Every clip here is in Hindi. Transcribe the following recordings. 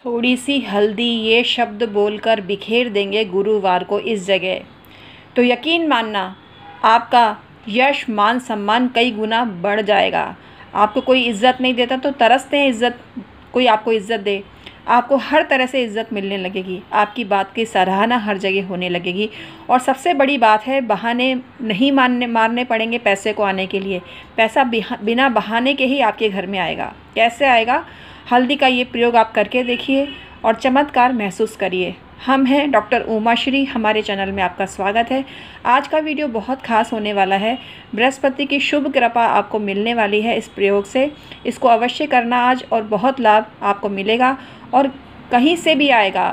थोड़ी सी हल्दी ये शब्द बोलकर बिखेर देंगे गुरुवार को इस जगह, तो यकीन मानना आपका यश मान सम्मान कई गुना बढ़ जाएगा। आपको कोई इज़्ज़त नहीं देता तो तरसते हैं इज़्ज़त, कोई आपको इज़्ज़त दे। आपको हर तरह से इज़्ज़त मिलने लगेगी, आपकी बात की सराहना हर जगह होने लगेगी। और सबसे बड़ी बात है, बहाने नहीं मारने पड़ेंगे पैसे को आने के लिए। पैसा बिना बहाने के ही आपके घर में आएगा। कैसे आएगा? हल्दी का ये प्रयोग आप करके देखिए और चमत्कार महसूस करिए। हम हैं डॉक्टर उमाश्री, हमारे चैनल में आपका स्वागत है। आज का वीडियो बहुत खास होने वाला है। बृहस्पति की शुभ कृपा आपको मिलने वाली है इस प्रयोग से। इसको अवश्य करना आज और बहुत लाभ आपको मिलेगा और कहीं से भी आएगा,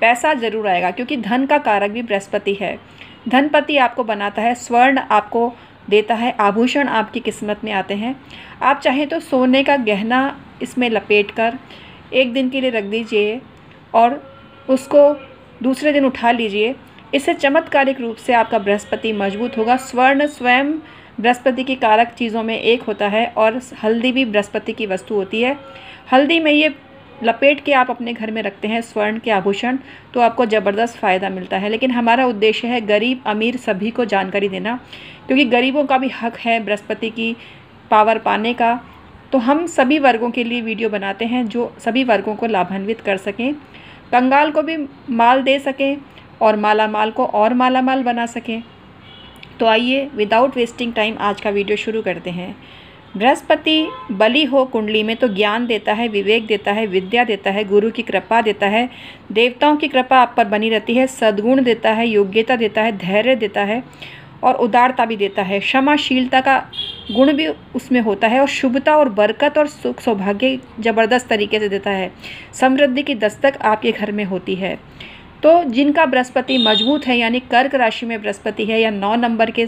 पैसा ज़रूर आएगा, क्योंकि धन का कारक भी बृहस्पति है। धनपति आपको बनाता है, स्वर्ण आपको देता है, आभूषण आपकी किस्मत में आते हैं। आप चाहें तो सोने का गहना इसमें लपेटकर एक दिन के लिए रख दीजिए और उसको दूसरे दिन उठा लीजिए। इससे चमत्कारिक रूप से आपका बृहस्पति मजबूत होगा। स्वर्ण स्वयं बृहस्पति की कारक चीज़ों में एक होता है और हल्दी भी बृहस्पति की वस्तु होती है। हल्दी में ये लपेट के आप अपने घर में रखते हैं स्वर्ण के आभूषण, तो आपको ज़बरदस्त फ़ायदा मिलता है। लेकिन हमारा उद्देश्य है गरीब अमीर सभी को जानकारी देना, क्योंकि गरीबों का भी हक है बृहस्पति की पावर पाने का। तो हम सभी वर्गों के लिए वीडियो बनाते हैं जो सभी वर्गों को लाभान्वित कर सकें, कंगाल को भी माल दे सकें और मालामाल को और मालामाल बना सकें। तो आइए विदाउट वेस्टिंग टाइम आज का वीडियो शुरू करते हैं। बृहस्पति बली हो कुंडली में तो ज्ञान देता है, विवेक देता है, विद्या देता है, गुरु की कृपा देता है, देवताओं की कृपा आप पर बनी रहती है, सद्गुण देता है, योग्यता देता है, धैर्य देता है और उदारता भी देता है। क्षमाशीलता का गुण भी उसमें होता है और शुभता और बरकत और सुख सौभाग्य ज़बरदस्त तरीके से देता है। समृद्धि की दस्तक आपके घर में होती है। तो जिनका बृहस्पति मजबूत है, यानी कर्क राशि में बृहस्पति है या 9 नंबर के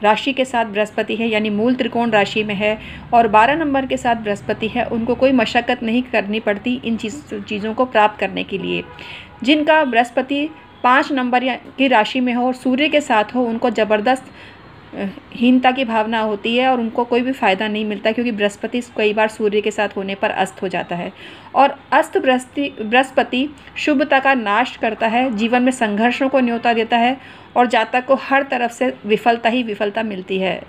राशि के साथ बृहस्पति है, यानी मूल त्रिकोण राशि में है और 12 नंबर के साथ बृहस्पति है, उनको कोई मशक्क़त नहीं करनी पड़ती इन चीज़ों को प्राप्त करने के लिए। जिनका बृहस्पति 5 नंबर की राशि में हो और सूर्य के साथ हो, उनको ज़बरदस्त हीनता की भावना होती है और उनको कोई भी फ़ायदा नहीं मिलता, क्योंकि बृहस्पति कई बार सूर्य के साथ होने पर अस्त हो जाता है। और अस्त बृहस्पति शुभता का नाश करता है, जीवन में संघर्षों को न्योता देता है और जातक को हर तरफ से विफलता ही विफलता मिलती है।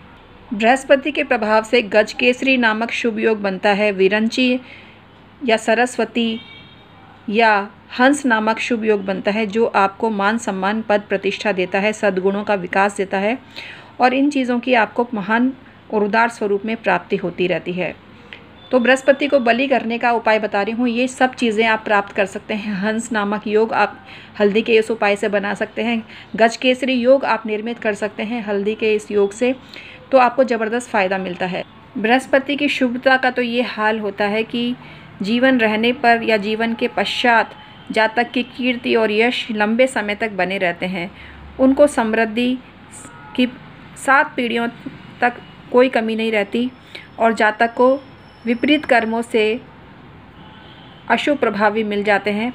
बृहस्पति के प्रभाव से गजकेसरी नामक शुभ योग बनता है। विरंची या सरस्वती या हंस नामक शुभ योग बनता है, जो आपको मान सम्मान पद प्रतिष्ठा देता है, सद्गुणों का विकास देता है और इन चीज़ों की आपको महान और उदार स्वरूप में प्राप्ति होती रहती है। तो बृहस्पति को बलि करने का उपाय बता रही हूँ, ये सब चीज़ें आप प्राप्त कर सकते हैं। हंस नामक योग आप हल्दी के इस उपाय से बना सकते हैं। गजकेसरी योग आप निर्मित कर सकते हैं हल्दी के इस योग से, तो आपको ज़बरदस्त फ़ायदा मिलता है। बृहस्पति की शुभता का तो ये हाल होता है कि जीवन रहने पर या जीवन के पश्चात जातक की कीर्ति और यश लंबे समय तक बने रहते हैं। उनको समृद्धि की 7 पीढ़ियों तक कोई कमी नहीं रहती और जातक को विपरीत कर्मों से अशुभ प्रभाव भी मिल जाते हैं।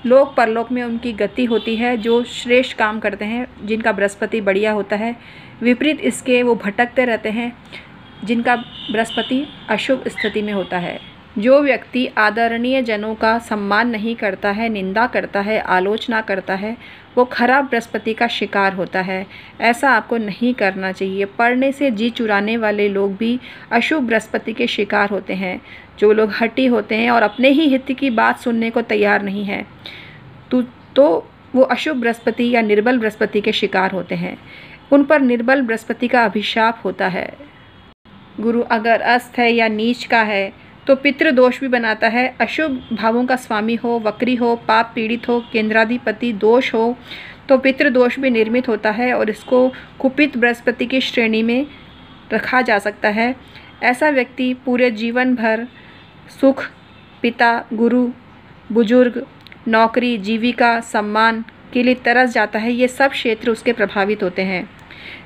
लोक परलोक में उनकी गति होती है, जो श्रेष्ठ काम करते हैं, जिनका बृहस्पति बढ़िया होता है। विपरीत इसके वो भटकते रहते हैं जिनका बृहस्पति अशुभ स्थिति में होता है। जो व्यक्ति आदरणीय जनों का सम्मान नहीं करता है, निंदा करता है, आलोचना करता है, वो खराब बृहस्पति का शिकार होता है। ऐसा आपको नहीं करना चाहिए। पढ़ने से जी चुराने वाले लोग भी अशुभ बृहस्पति के शिकार होते हैं। जो लोग हठी होते हैं और अपने ही हित की बात सुनने को तैयार नहीं है, तो वो अशुभ बृहस्पति या निर्बल बृहस्पति के शिकार होते हैं। उन पर निर्बल बृहस्पति का अभिशाप होता है। गुरु अगर अस्त है या नीच का है तो पितृदोष भी बनाता है। अशुभ भावों का स्वामी हो, वक्री हो, पाप पीड़ित हो, केंद्राधिपति दोष हो तो पितृदोष भी निर्मित होता है और इसको कुपित बृहस्पति की श्रेणी में रखा जा सकता है। ऐसा व्यक्ति पूरे जीवन भर सुख, पिता, गुरु, बुजुर्ग, नौकरी, जीविका, सम्मान के लिए तरस जाता है। ये सब क्षेत्र उसके प्रभावित होते हैं।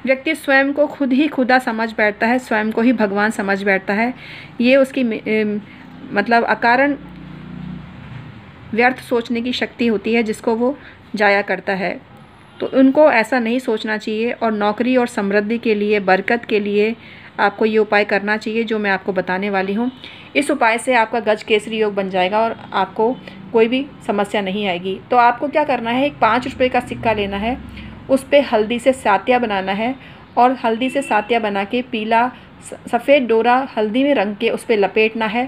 व्यक्ति स्वयं को खुद ही खुदा समझ बैठता है, स्वयं को ही भगवान समझ बैठता है। ये उसकी मतलब अकारण व्यर्थ सोचने की शक्ति होती है, जिसको वो जाया करता है। तो उनको ऐसा नहीं सोचना चाहिए और नौकरी और समृद्धि के लिए, बरकत के लिए आपको ये उपाय करना चाहिए जो मैं आपको बताने वाली हूँ। इस उपाय से आपका गज केसरी योग बन जाएगा और आपको कोई भी समस्या नहीं आएगी। तो आपको क्या करना है, एक 5 रुपये का सिक्का लेना है, उस पर हल्दी से सातिया बनाना है और हल्दी से सातिया बना के पीला सफ़ेद डोरा हल्दी में रंग के उस पर लपेटना है।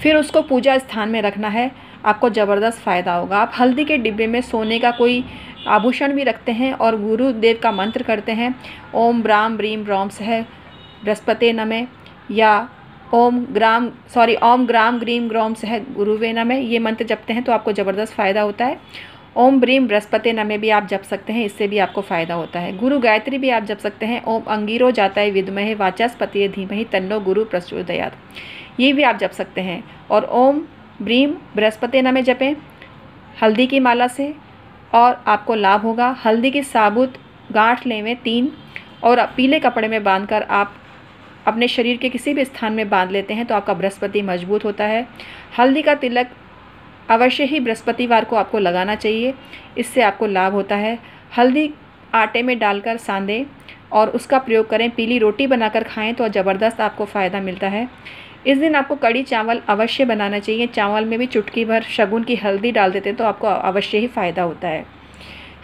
फिर उसको पूजा स्थान में रखना है, आपको ज़बरदस्त फ़ायदा होगा। आप हल्दी के डिब्बे में सोने का कोई आभूषण भी रखते हैं और गुरुदेव का मंत्र करते हैं, ओम ब्राम ब्रीम ब्रौम सह बृहस्पते नमः या ओम ग्राम ग्रीम ग्रौम सह गुरुवे नमः, ये मंत्र जपते हैं तो आपको ज़बरदस्त फ़ायदा होता है। ओम ब्रीम बृहस्पते नमः भी आप जप सकते हैं, इससे भी आपको फ़ायदा होता है। गुरु गायत्री भी आप जप सकते हैं, ओम अंगिरो जाताय विद्महे वाचस्पतिये धीमहि तन्नो गुरु प्रचोदयात्, ये भी आप जप सकते हैं। और ओम ब्रीम बृहस्पति नमः जपें हल्दी की माला से और आपको लाभ होगा। हल्दी की साबुत गांठ लें 3 और पीले कपड़े में बांधकर आप अपने शरीर के किसी भी स्थान में बांध लेते हैं तो आपका बृहस्पति मजबूत होता है। हल्दी का तिलक अवश्य ही बृहस्पतिवार को आपको लगाना चाहिए, इससे आपको लाभ होता है। हल्दी आटे में डालकर साँधें और उसका प्रयोग करें, पीली रोटी बनाकर खाएं तो ज़बरदस्त आपको फ़ायदा मिलता है। इस दिन आपको कड़ी चावल अवश्य बनाना चाहिए, चावल में भी चुटकी भर शगुन की हल्दी डाल देते हैं तो आपको अवश्य ही फ़ायदा होता है।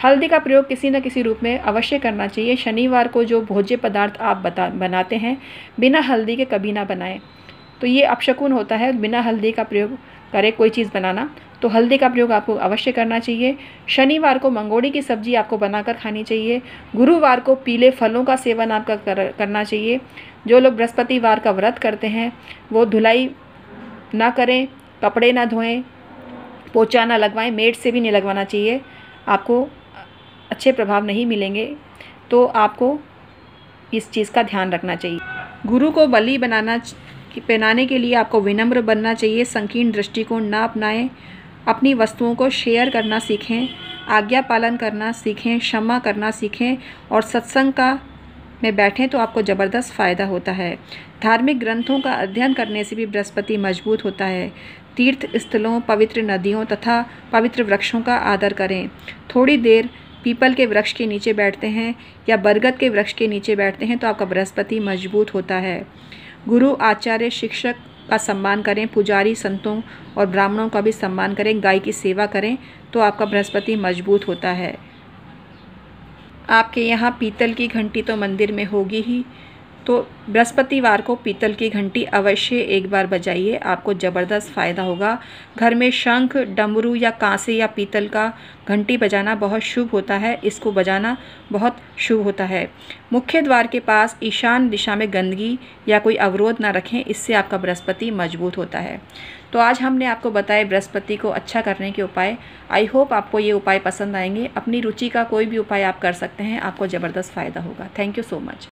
हल्दी का प्रयोग किसी न किसी रूप में अवश्य करना चाहिए। शनिवार को जो भोज्य पदार्थ आप बनाते हैं बिना हल्दी के कभी ना बनाएं, तो ये अपशकुन होता है। बिना हल्दी का प्रयोग करें कोई चीज़ बनाना, तो हल्दी का प्रयोग आपको अवश्य करना चाहिए। शनिवार को मंगोड़ी की सब्ज़ी आपको बनाकर खानी चाहिए। गुरुवार को पीले फलों का सेवन आपका करना चाहिए। जो लोग बृहस्पतिवार का व्रत करते हैं वो धुलाई ना करें, कपड़े ना धोएं, पोछा ना लगवाएं, मेड से भी नहीं लगवाना चाहिए, आपको अच्छे प्रभाव नहीं मिलेंगे। तो आपको इस चीज़ का ध्यान रखना चाहिए। गुरु को बलि पहनाने के लिए आपको विनम्र बनना चाहिए, संकीर्ण दृष्टिकोण ना अपनाएं, अपनी वस्तुओं को शेयर करना सीखें, आज्ञा पालन करना सीखें, क्षमा करना सीखें और सत्संग में बैठें तो आपको ज़बरदस्त फ़ायदा होता है। धार्मिक ग्रंथों का अध्ययन करने से भी बृहस्पति मजबूत होता है। तीर्थ स्थलों, पवित्र नदियों तथा पवित्र वृक्षों का आदर करें। थोड़ी देर पीपल के वृक्ष के नीचे बैठते हैं या बरगद के वृक्ष के नीचे बैठते हैं तो आपका बृहस्पति मजबूत होता है। गुरु, आचार्य, शिक्षक का सम्मान करें, पुजारी, संतों और ब्राह्मणों का भी सम्मान करें, गाय की सेवा करें तो आपका बृहस्पति मजबूत होता है। आपके यहाँ पीतल की घंटी तो मंदिर में होगी ही, तो बृहस्पतिवार को पीतल की घंटी अवश्य एक बार बजाइए, आपको ज़बरदस्त फ़ायदा होगा। घर में शंख, डमरू या कांसे या पीतल का घंटी बजाना बहुत शुभ होता है, इसको बजाना बहुत शुभ होता है। मुख्य द्वार के पास ईशान दिशा में गंदगी या कोई अवरोध ना रखें, इससे आपका बृहस्पति मजबूत होता है। तो आज हमने आपको बताए बृहस्पति को अच्छा करने के उपाय। आई होप आपको ये उपाय पसंद आएंगे। अपनी रुचि का कोई भी उपाय आप कर सकते हैं, आपको ज़बरदस्त फ़ायदा होगा। Thank you so much.